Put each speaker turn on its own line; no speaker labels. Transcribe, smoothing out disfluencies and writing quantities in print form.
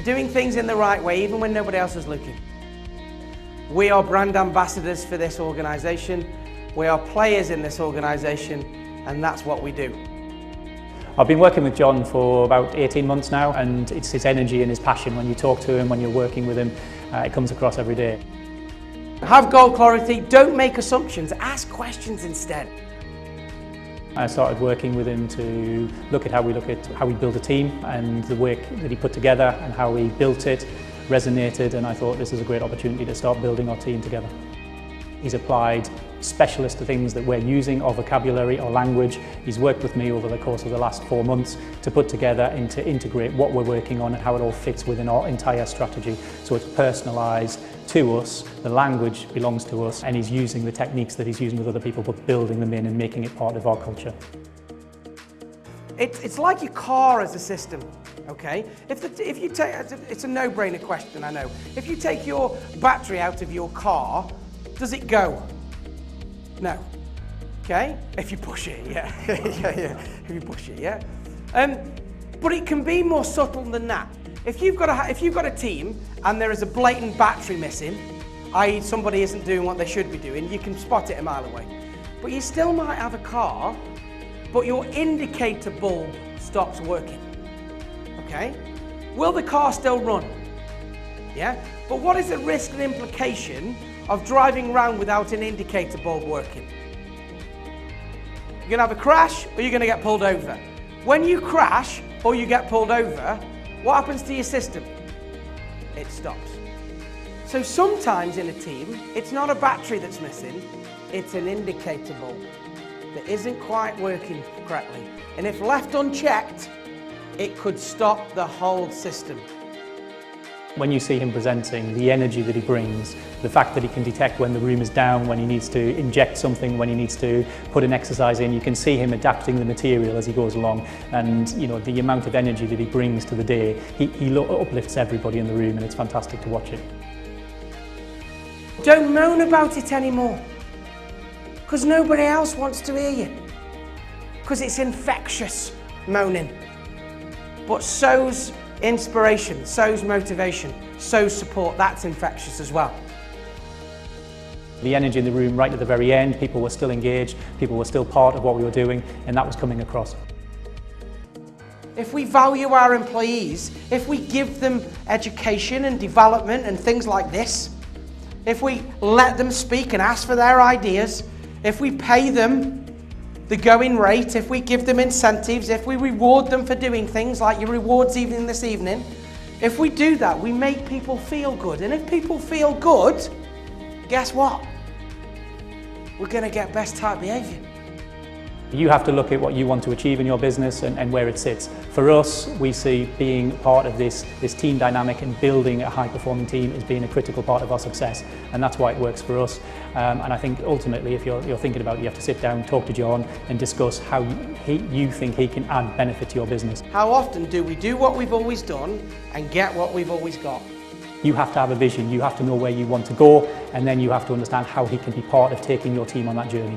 doing things in the right way even when nobody else is looking. We are brand ambassadors for this organisation. We are players in this organisation, and that's what we do.
I've been working with John for about 18 months now, and it's his energy and his passion. When you talk to him, when you're working with him, it comes across every day.
Have goal clarity, don't make assumptions, ask questions instead.
I started working with him to look at how we build a team, and the work that he put together and how he built it resonated, and I thought this is a great opportunity to start building our team together. He's applied specialist things that we're using, or vocabulary or language. He's worked with me over the course of the last 4 months to put together and to integrate what we're working on and how it all fits within our entire strategy. So it's personalised to us, the language belongs to us, and he's using the techniques that he's using with other people, but building them in and making it part of our culture.
It's like your car as a system, okay? If you take, it's a no-brainer question, I know. If you take your battery out of your car, does it go? No. Okay? If you push it, yeah. yeah. If you push it, yeah. But it can be more subtle than that. If you've got a team and there is a blatant battery missing, i.e. somebody isn't doing what they should be doing, you can spot it a mile away. But you still might have a car, but your indicator bulb stops working. Okay? Will the car still run? Yeah? But what is the risk and implication of driving around without an indicator bulb working? You're going to have a crash, or you're going to get pulled over. When you crash or you get pulled over, what happens to your system? It stops. So sometimes in a team, it's not a battery that's missing, it's an indicator bulb that isn't quite working correctly. And if left unchecked, it could stop the whole system.
When you see him presenting, the energy that he brings, the fact that he can detect when the room is down, when he needs to inject something, when he needs to put an exercise in, you can see him adapting the material as he goes along. And you know, the amount of energy that he brings to the day, he uplifts everybody in the room, and it's fantastic to watch it.
Don't moan about it anymore, because nobody else wants to hear you, because it's infectious moaning. But so's inspiration, so's motivation, so's support, that's infectious as well.
The energy in the room right at the very end, people were still engaged, people were still part of what we were doing, and that was coming across.
If we value our employees, if we give them education and development and things like this, if we let them speak and ask for their ideas, if we pay them the going rate, if we give them incentives, if we reward them for doing things like your rewards evening this evening, if we do that, we make people feel good. And if people feel good, guess what? We're going to get best type behaviour.
You have to look at what you want to achieve in your business and where it sits. For us, we see being part of this team dynamic and building a high-performing team as being a critical part of our success, and that's why it works for us. And I think ultimately, if you're thinking about it, you have to sit down, talk to John, and discuss how you think he can add benefit to your business.
How often do we do what we've always done and get what we've always got?
You have to have a vision, you have to know where you want to go, and then you have to understand how he can be part of taking your team on that journey.